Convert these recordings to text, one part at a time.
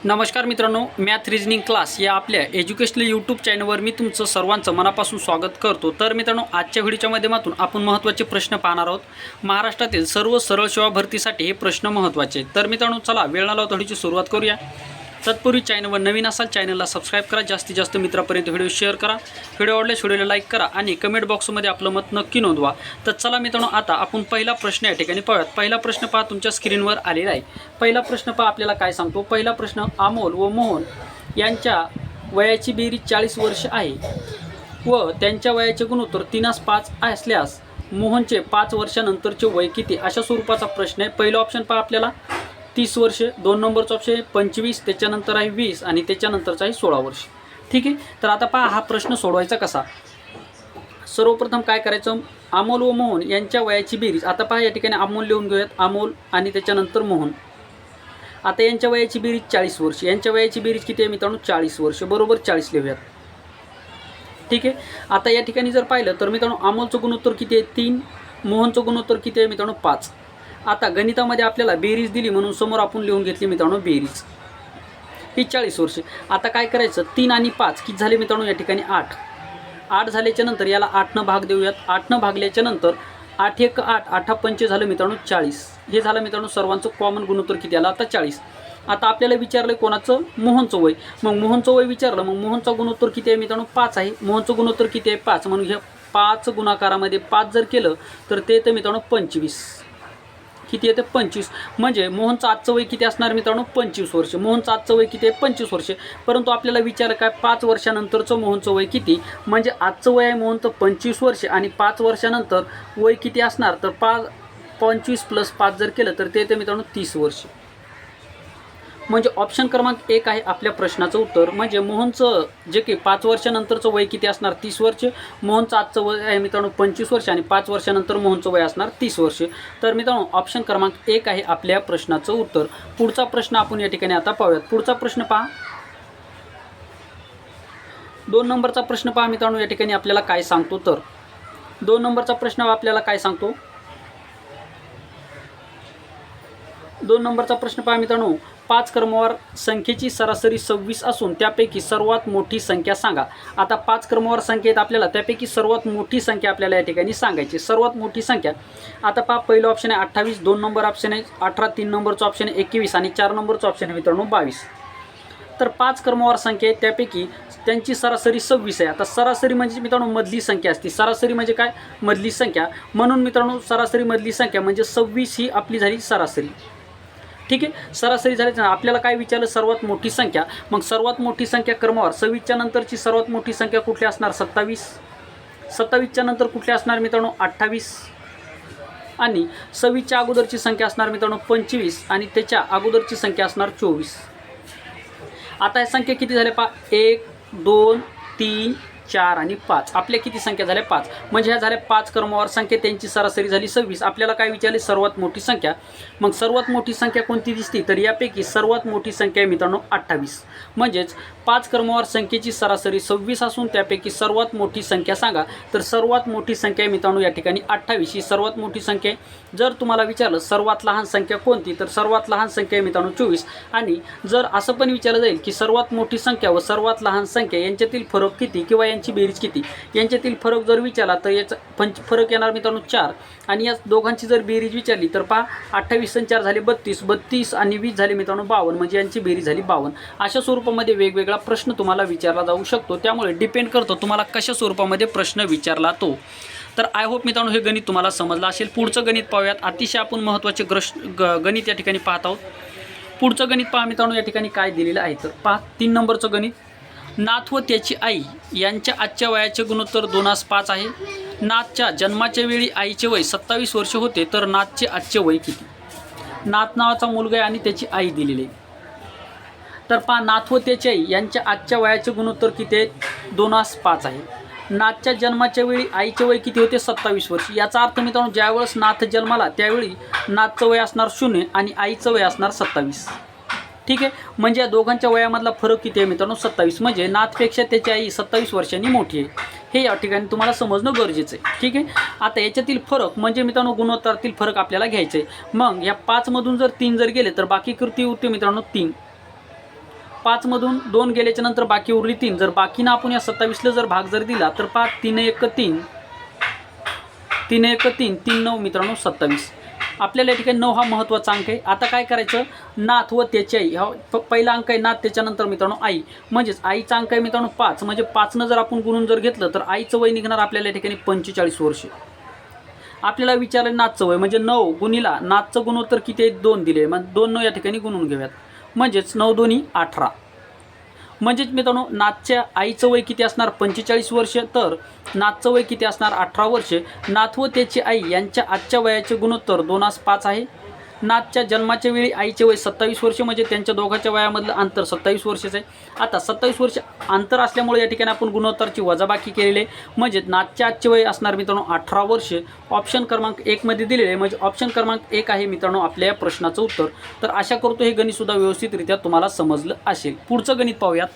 नमस्कार मित्रांनो, math reasoning class या आपल्या एज्युकेशनल यूट्यूब चॅनलवर मी तुमचं सर्वांचं मनापासून स्वागत करतो। तर मित्रांनो, आजच्या व्हिडिओच्या माध्यमातून आपण महत्त्वाचे प्रश्न पाहणार आहोत। महाराष्ट्रातील सर्व सरळ सेवा भरतीसाठी हे प्रश्न महत्त्वाचे। तर मित्रांनो, चला वेळ न लावता व्हिडिओची सुरुवात करूया। तत्पूर्वी चॅनलवर नवीन असाल चॅनलला सबस्क्राइब करा, जास्तीत जास्त मित्रांपर्यंत व्हिडिओ शेअर करा, व्हिडिओ आवडल्यास व्हिडिओला लाईक करा आणि कमेंट बॉक्समध्ये आपलं मत नक्की नोंदवा। तर चला मित्रांनो, आता आपण पहिला प्रश्न या ठिकाणी पाहूयात। पहिला प्रश्न पहा, तुमच्या स्क्रीनवर आलेला आहे। पहिला प्रश्न पहा आपल्याला काय सांगतो। पहिला प्रश्न, अमोल व मोहन यांच्या वयाची बेरीज 40 वर्ष आहे व त्यांच्या वयाचे गुणोत्तर 3:5 असल्यास मोहनचे 5 वर्षानंतरचे वय किती, अशा स्वरूपाचा प्रश्न आहे। पहिला ऑप्शन पहा आपल्याला 30 वर्ष, 2 नंबरचा ऑप्शन आहे 25, त्याच्यानंतर आहे 20 आणि त्याच्यानंतरचा आहे 16 वर्ष। ठीक आहे, तर आता पहा हा प्रश्न सोडवायचा कसा। सर्वप्रथम काय करायचं, अमोल व मोहन यांच्या वयाची बेरीज। आता पहा या ठिकाणी अमोल लिहून घेऊयात, अमोल आणि त्याच्यानंतर मोहन। आता यांच्या वयाची बेरीज 40 वर्ष, यांच्या वयाची बेरीज किती आहे मित्रांनो, 40 वर्ष, बरोबर 40 लिहूयात। ठीक आहे, आता या ठिकाणी जर पाहिलं तर मित्रांनो, अमोलचं गुणोत्तर किती आहे 3, मोहनचं गुणोत्तर किती आहे मित्रांनो 5। आता गणितामध्ये आपल्याला बेरीज दिली म्हणून समोर आपण लिहून घेतली मित्रांनो बेरीज, ही 40 वर्षे। आता काय करायचं, 3 आणि 5 किती झाले मित्रांनो, या ठिकाणी 8 झाल्याच्या नंतर याला 8 न भाग देऊयात। 8 न भागल्याच्या नंतर 8 1 8, 8 5 झालं मित्रांनो 40। हे झालं मित्रांनो सर्वांचं कॉमन गुणोत्तर किती आलं आता 40। आता आपल्याला विचारलं कोणाचं, मोहनचं वय। मग मोहनचं वय विचारलं, मग मोहनचा गुणोत्तर किती आहे मित्रांनो 5 आहे। मोहनचं गुणोत्तर किती आहे 5, म्हणून ह्या 5 गुणाकारामध्ये 5 जर केलं तर ते येतं मित्रांनो 25। किती येते 25, म्हणजे मोहनचं आजचं वय किती असणार मित्रांनो 25 वर्ष। मोहनचं आजचं वय किती आहे 25 वर्ष, परंतु आपल्याला विचार काय 5 वर्षानंतरचं मोहनचं वय किती, म्हणजे आजचं वय आहे मोहनचं 25 वर्ष आणि 5 वर्षानंतर वय किती असणार, तर 25 + 5 जर केलं तर ते येते मित्रांनो 30 वर्ष। म्हणजे ऑप्शन क्रमांक 1 आहे आपल्या प्रश्नाचं उत्तर। म्हणजे मोहनचं जे की 5 वर्षानंतरचं वय किती असणार 30 वर्ष, मोहनचं आजचं वय आहे मित्रांनो 25 वर्ष आणि 5 वर्षानंतर मोहनचं वय असणार 30 वर्ष। तर मित्रांनो ऑप्शन क्रमांक 1 आहे आपल्या प्रश्नाचं उत्तर। पुढचा प्रश्न आपण या ठिकाणी आता पाहूयात। पुढचा प्रश्न पहा, 2 नंबरचा प्रश्न पहा मित्रांनो, या ठिकाणी आपल्याला काय सांगतो, तर 2 नंबरचा प्रश्न आपल्याला काय सांगतो। 2 नंबरचा प्रश्न पहा मित्रांनो, 5 क्रमवार संख्येची सरासरी 26 असून त्यापैकी सर्वात मोठी संख्या सांगा। आता 5 क्रमवार संख्या आहेत आपल्याला, त्यापैकी सर्वात मोठी संख्या आपल्याला या ठिकाणी सांगायची। सर्वात मोठी संख्या आता पहा, पहिलं ऑप्शन आहे 28, 2 नंबर ऑप्शन आहे 18, 3 नंबरचं ऑप्शन आहे 21 आणि 4 नंबरचं ऑप्शन आहे मित्रांनो 22। तर 5 क्रमवार संख्या आहे त्यापैकी त्यांची सरासरी 26 आहे। आता सरासरी म्हणजे मित्रांनो मधली संख्या असते। सरासरी म्हणजे काय, मधली संख्या, म्हणून मित्रांनो सरासरी मधली संख्या म्हणजे 26 ही आपली झाली सरासरी। ठीक आहे, सरासरी झाली। आपल्याला काय विचारलं, सर्वात मोठी संख्या। मग सर्वात मोठी संख्या क्रमवार 26च्या नंतरची सर्वात मोठी संख्या कुठली असणार 27, 27च्या नंतर कुठली असणार मित्रांनो 28 आणि 26च्या अगोदरची संख्या असणार मित्रांनो 25 आणि त्याच्या अगोदरची संख्या असणार 24। आता या संख्या किती झाल्या पहा, 1 2 3 4 आणि 5, आपल्या किती संख्या झाल्या 5, म्हणजे ह्या झाल्या 5 क्रमवार संख्या, त्यांची सरासरी झाली 26। आपल्याला काय विचारले, सर्वात मोठी संख्या। मग सर्वात मोठी संख्या कोणती दिसते, तर यापैकी सर्वात मोठी संख्या आहे मित्रांनो 28। म्हणजेच 5 क्रमवार संख्येची सरासरी 26 असून त्यापैकी सर्वात मोठी संख्या सांगा। तर सर्वात मोठी संख्या आहे मित्रांनो या ठिकाणी 28 ही सर्वात मोठी संख्या आहे। जर तुम्हाला विचारलं सर्वात लहान संख्या कोणती, तर सर्वात लहान संख्या आहे मित्रांनो 24। आणि जर असं पण विचारलं जाईल की सर्वात मोठी संख्या व सर्वात लहान संख्या यांच्यातील फरक किती किंवा यांची बेरीज किती, यांच्यातील फरक जर विचारला तर याचा फरक येणार मित्रांनो 4 आणि या दोघांची जर बेरीज विचारली तर पहा 28 आणि 4 झाले 32, 32 आणि 20 झाले मित्रांनो 52, म्हणजे यांची बेरीज झाली 52। अशा स्वरूपामध्ये वेगवेगळा प्रश्न तुम्हाला विचारला जाऊ शकतो, त्यामुळे डिपेंड करतो तुम्हाला कशा स्वरूपामध्ये प्रश्न विचारला तो। तर आय होप मित्रांनो हे गणित तुम्हाला समजलं असेल। पुढचं गणित पाहूयात, अतिशय आपण महत्त्वाचे गणित या ठिकाणी पाहत आहोत। पुढचं गणित पहा मित्रांनो, या ठिकाणी काय दिलेलं आहे तर पहा 3 नंबरचं गणित, नाथ व त्याची आई यांच्या आजच्या वयाचे गुणोत्तर 2:5 आहे। नाथच्या जन्माच्या वेळी आईचे वय 27 वर्ष होते, तर नाथचे आजचे वय किती। नाथ नावाचा मुलगा आहे आणि त्याची आई दिलेली आहे। तर पहा, नाथ व त्याची आई यांच्या आजच्या वयाचे गुणोत्तर किती आहे 2:5 आहे। नाथच्या जन्माच्या वेळी आईचे वय किती होते 27 वर्ष। याचा अर्थ मित्रांनो, ज्यावेळेस नाथ जन्माला त्यावेळी नाथचं वय असणार 0 आणि आईचं वय असणार 27। ठीक आहे, म्हणजे या दोघांच्या वयामधला फरक किती आहे मित्रांनो 27, म्हणजे नाथपेक्षा त्याची आई 27 वर्षांनी मोठी आहे। हे या ठिकाणी तुम्हाला समजणं गरजेचं आहे। ठीक आहे, आता याच्यातील फरक म्हणजे मित्रांनो गुणोत्तरातील फरक आपल्याला घ्यायचे आहे। मग या 5 मधून जर 3 जर गेले तर बाकी किती उरते मित्रांनो 3। 5मधून 2 गेल्याच्या नंतर बाकी उरली 3. जर बाकीनं आपण या 27ला जर भाग जर दिला तर 3 1 3 3 1 3 3 9 मित्रांनो 27. आपल्याला या ठिकाणी 9 हा महत्त्वाचा अंक आहे. आता काय करायचं, नाथ व त्याची आई, हा पहिला अंक आहे नाथ, त्याच्यानंतर मित्रांनो आई, म्हणजेच आईचा अंक आहे मित्रांनो 5, म्हणजे 5नं जर आपण गुणून जर घेतलं तर आईचं वय निघणार आपल्याला या ठिकाणी 45 वर्ष. आपल्याला विचारलं नाथचं वय, म्हणजे 9 गुणीला नाथचं गुणोत्तर किती आहे, 2 दिले, मग 2 9 या ठिकाणी गुणून घेऊयात, म्हणजेच 9 2 18. म्हणजेच मित्रांनो नाथच्या आईचं वय किती असणार 45 वर्ष, तर नाथचं वय किती असणार 18 वर्ष. नाथ व त्याची आई यांच्या आजच्या वयाचे गुणोत्तर 2:5 आहे. नाथच्या जन्माच्या वेळी आईचे वय 27 वर्ष, म्हणजे त्यांच्या दोघांच्या वयामधलं अंतर 27 वर्षाचं आहे. आता 27 वर्ष अंतर असल्यामुळे या ठिकाणी आपण गुणोत्तरची वजाबाकी केलेली आहे, म्हणजे नाथचे आजचे वय असणार मित्रांनो 18 वर्ष. ऑप्शन क्रमांक 1 मध्ये दिलेले आहे, म्हणजे ऑप्शन क्रमांक 1 आहे मित्रांनो आपल्या या प्रश्नाचं उत्तर. तर आशा करतो हे गणितसुद्धा व्यवस्थितरित्या तुम्हाला समजलं असेल. पुढचं गणित पाहूयात.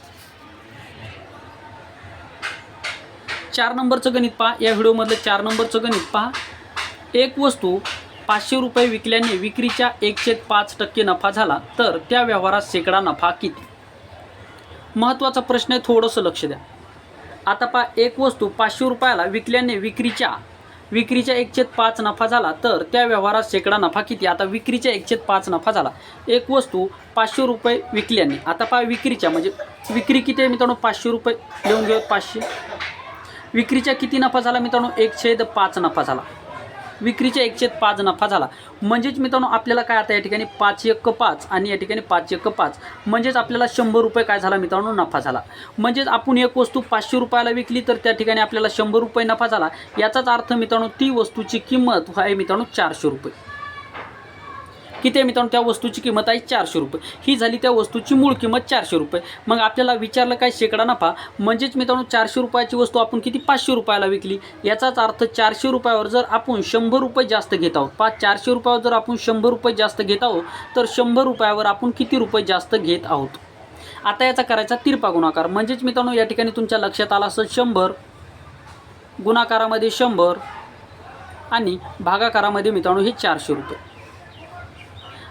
4 नंबरचं गणित पहा. या व्हिडिओमधलं 4 नंबरचं गणित पहा. एक वस्तू 500 रुपये विकल्याने विक्रीच्या 1/5% नफा झाला तर त्या व्यवहारात शेकडा नफा किती? महत्त्वाचा प्रश्न आहे, थोडंसं लक्ष द्या. आता पहा, एक वस्तू 500 रुपयाला विकल्याने विक्रीच्या 1/5 नफा झाला तर त्या व्यवहारात शेकडा नफा किती? आता विक्रीच्या 1/5 नफा झाला. एक वस्तू 500 रुपये विकल्याने, आता पहा विक्रीच्या म्हणजे विक्री किती आहे मित्रांनो 500 रुपये लिहून घेऊयात 500. विक्रीच्या किती नफा झाला मित्रांनो 1/5 नफा झाला. विक्रीच्या 1/5 नफा झाला, म्हणजेच मित्रांनो आपल्याला काय आता या ठिकाणी 5 1 5 आणि या ठिकाणी 5 1 5, म्हणजेच आपल्याला 100 रुपये काय झाला मित्रांनो नफा झाला. म्हणजेच आपण एक वस्तू 500 रुपयाला विकली तर त्या ठिकाणी आपल्याला 100 रुपये नफा झाला. याचाच अर्थ मित्रांनो ती वस्तूची किंमत आहे मित्रांनो 400 रुपये. किती आहे मित्रांनो, त्या वस्तूची किंमत आहे 400 रुपये. ही झाली त्या वस्तूची मूळ किंमत 400 रुपये. मग आपल्याला विचारलं काय शेकडा नफा, म्हणजेच मित्रांनो 400 रुपयाची वस्तू आपण किती 500 रुपयाला विकली. याचाच अर्थ 400 रुपयावर जर आपण 100 रुपये जास्त घेत आहोत, 400 रुपयावर जर आपण 100 रुपये जास्त घेत आहोत तर 100 रुपयावर आपण किती रुपये जास्त घेत आहोत. आता याचा करायचा तिरपा गुणाकार, म्हणजेच मित्रांनो या ठिकाणी तुमच्या लक्षात आला असं 100 गुणाकारामध्ये 100 आणि भागाकारामध्ये मित्रांनो हे 400 रुपये.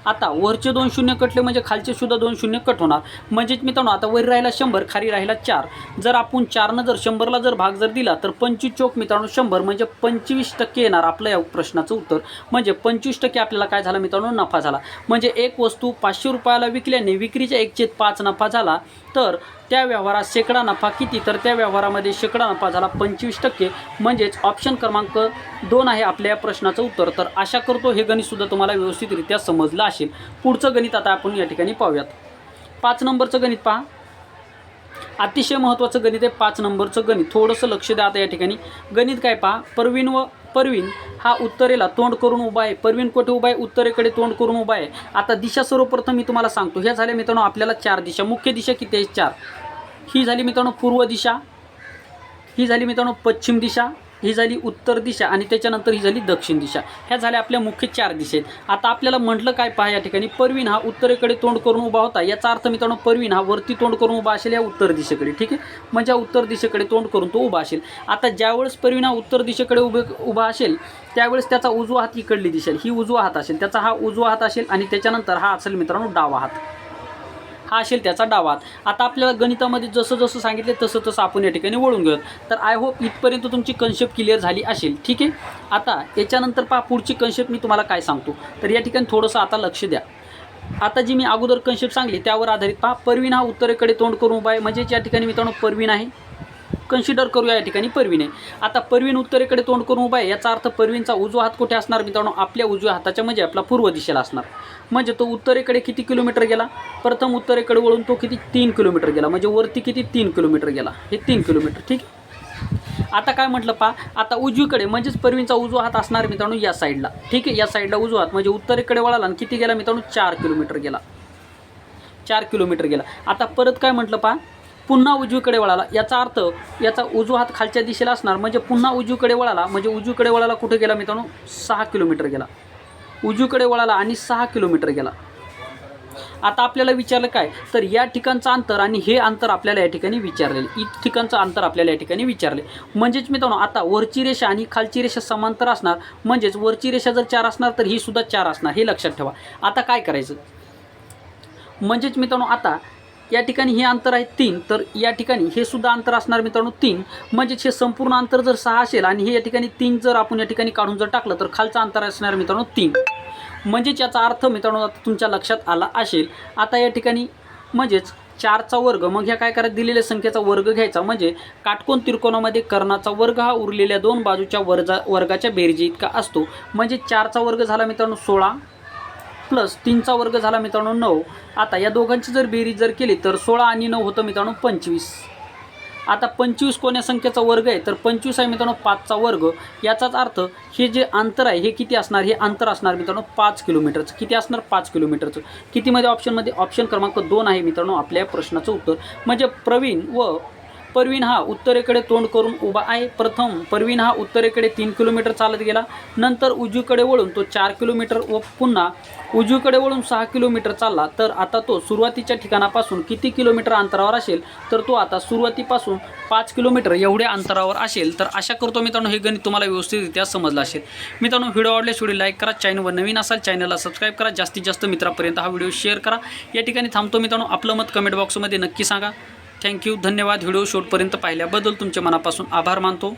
आता वरचे 2 शून्य कटले म्हणजे खालचे सुद्धा 2 शून्य कट होणार, म्हणजेच मित्रांनो आता वर राहिला 100, खाली राहिला 4. जर आपण 4नं जर 100ला जर भाग जर दिला तर 25 चोक मित्रांनो 100, म्हणजे 25% येणार आपलं या प्रश्नाचं उत्तर. म्हणजे 25% आपल्याला काय झालं मित्रांनो नफा झाला. म्हणजे एक वस्तू 500 रुपयाला विकल्याने विक्रीच्या 1/5 नफा झाला तर त्या व्यवहारात शेकडा नफा किती? तर त्या व्यवहारामध्ये शेकडा नफा झाला 25%, म्हणजेच ऑप्शन क्रमांक 2 आहे आपल्या या प्रश्नाचं उत्तर. तर आशा करतो हे गणितसुद्धा तुम्हाला व्यवस्थितरित्या समजलं असेल. पुढचं गणित आता आपण या ठिकाणी पाहूयात. 5 नंबरचं गणित पहा. अतिशय महत्त्वाचं गणित आहे 5 नंबरचं गणित. थोडंसं लक्ष द्या आता या ठिकाणी. गणित काय पहा, परवीन हा उत्तरेला तोंड करून उभा आहे. परवीन कुठे उभा आहे? उत्तरेकडे तोंड करून उभा आहे. आता दिशा सर्वप्रथम मी तुम्हाला सांगतो. ह्या झाल्या मित्रांनो आपल्याला 4 दिशा. मुख्य दिशा किती आहे? 4. ही झाली मित्रांनो पूर्व दिशा, ही झाली मित्रांनो पश्चिम दिशा, ही झाली उत्तर दिशा आणि त्याच्यानंतर ही झाली दक्षिण दिशा. ह्या झाल्या आपल्या मुख्य 4 दिशा आहेत. आता आपल्याला म्हटलं काय पहा या ठिकाणी, परवीन हा उत्तरेकडे तोंड करून उभा होता. याचा अर्थ मित्रांनो परवीन हा वरती तोंड करून उभा असेल या उत्तर दिशेकडे. ठीक आहे, म्हणजे उत्तर दिशेकडे तोंड करून तो उभा असेल. आता ज्यावेळेस परवीन हा उत्तर दिशेकडे उभा असेल त्यावेळेस त्याचा उजवा हात इकडली दिसेल, ही उजवा हात असेल, त्याचा हा उजवा हात असेल आणि त्याच्यानंतर हा असेल मित्रांनो डावा हात, हा असेल त्याचा डावा हात. आता आपल्याला गणितामध्ये जसं जसं सांगितले तसं तसं आपण या ठिकाणी वळून घेऊयात. तर आय होप इथपर्यंत तुमची कन्सेप्ट क्लिअर झाली असेल. ठीक आहे, आता याच्यानंतर पहा पुढची कन्सेप्ट मी तुम्हाला काय सांगतो. तर या ठिकाणी थोडंसं आता लक्ष द्या. आता जी मी अगोदर कन्सेप्ट सांगली त्यावर आधारित पहा. परवीन हा उत्तरेकडे तोंड करून उभा आहे, म्हणजेच या ठिकाणी मित्रांनो परवीन आहे, कन्सिडर करूया या ठिकाणी परवीन आहे. आता परवीन उत्तरेकडे तोंड करून उभा आहे, याचा अर्थ परवीनचा उजवा हात कुठे असणार मित्रांनो? आपल्या उजव्या हाताच्या म्हणजे आपला पूर्व दिशेला असणार. म्हणजे तो उत्तरेकडे किती किलोमीटर गेला? प्रथम उत्तरेकडे वळून तो किती 3 किलोमीटर गेला, म्हणजे वरती किती 3 किलोमीटर गेला, हे 3 किलोमीटर. ठीक. आता काय म्हटलं पहा, आता उजवीकडे म्हणजेच परवीनचा उजवा हात असणार मित्रांनो या साईडला. ठीक आहे, या साईडला उजवा हात म्हणजे उत्तरेकडे वळाला आणि किती गेला मित्रांनो? 4 किलोमीटर गेला, 4 किलोमीटर गेला. आता परत काय म्हटलं पहा, पुन्हा उजवीकडे वळाला, याचा अर्थ याचा उजवा हात खालच्या दिशेला असणार, म्हणजे पुन्हा उजवीकडे वळाला, म्हणजे उजवीकडे वळाला कुठे गेला मित्रांनो? 6 किलोमीटर गेला. उजवीकडे वळाला आणि 6 किलोमीटर गेला. आता आपल्याला विचारलं काय, तर या ठिकाणचं अंतर आणि हे अंतर आपल्याला या ठिकाणी विचारलेलं, इथं ठिकाणचं अंतर आपल्याला या ठिकाणी विचारले. म्हणजेच मित्रांनो आता वरची रेषा आणि खालची रेषा समांतर असणार, म्हणजेच वरची रेषा जर 4 असणार तर ही सुद्धा 4 असणार, हे लक्षात ठेवा. आता काय करायचं, म्हणजेच मित्रांनो आता या ठिकाणी हे अंतर आहे 3, तर या ठिकाणी हे सुद्धा अंतर असणार मित्रांनो 3. म्हणजेच हे संपूर्ण अंतर जर 6 असेल आणि हे या ठिकाणी 3 जर आपण या ठिकाणी काढून जर टाकलं तर खालचं अंतर असणार मित्रांनो 3. म्हणजेच याचा अर्थ मित्रांनो आता तुमच्या लक्षात आला असेल. आता या ठिकाणी म्हणजेच 4चा वर्ग, मग ह्या काय करायचं, दिलेल्या संख्येचा वर्ग घ्यायचा, म्हणजे काटकोन त्रिकोणामध्ये कर्णाचा वर्ग हा उरलेल्या 2 बाजूच्या वर्गाच्या बेरजी इतका असतो. म्हणजे 4चा वर्ग झाला मित्रांनो 16 प्लस 3चा वर्ग झाला मित्रांनो 9. आता या दोघांची जर बेरीज जर केली तर 16 आणि 9 होतं मित्रांनो 25. आता 25 कोण्या संख्येचा वर्ग आहे, तर 25 आहे मित्रांनो 5चा वर्ग. याचाच अर्थ हे जे अंतर आहे हे किती असणार, हे अंतर असणार मित्रांनो 5 किलोमीटरचं. किती असणार, 5 किलोमीटरचं. कितीमध्ये ऑप्शनमध्ये, ऑप्शन क्रमांक 2 आहे मित्रांनो आपल्या प्रश्नाचं उत्तर. म्हणजे प्रवीण व परवीन हा उत्तरेकडे तोंड करून उभा आहे. प्रथम परवीन हा उत्तरेकडे 3 किलोमीटर चालत गेला, नंतर उजवीकडे वळून तो 4 किलोमीटर व पुन्हा उजवीकडे वळून 6 किलोमीटर चालला. तर आता तो सुरुवातीच्या ठिकाणापासून किती किलोमीटर अंतरावर असेल, तर तो आता सुरुवातीपासून 5 किलोमीटर एवढ्या अंतरावर असेल. तर आशा करतो मित्रांनो हे गणित तुम्हाला व्यवस्थितरित्या समजलं असेल. मित्रांनो व्हिडिओ आवडल्यास व्हिडिओ लाईक करा, चॅनलवर नवीन असाल चॅनलला सबस्क्राईब करा, जास्तीत जास्त मित्रापर्यंत हा व्हिडिओ शेअर करा. या ठिकाणी थांबतो मित्रांनो, आपलं मत कमेंट बॉक्समध्ये नक्की सांगा. थँक्यू, धन्यवाद. व्हिडिओ शेवटपर्यंत पाहिल्याबद्दल तुमचे मनापासून आभार मानतो.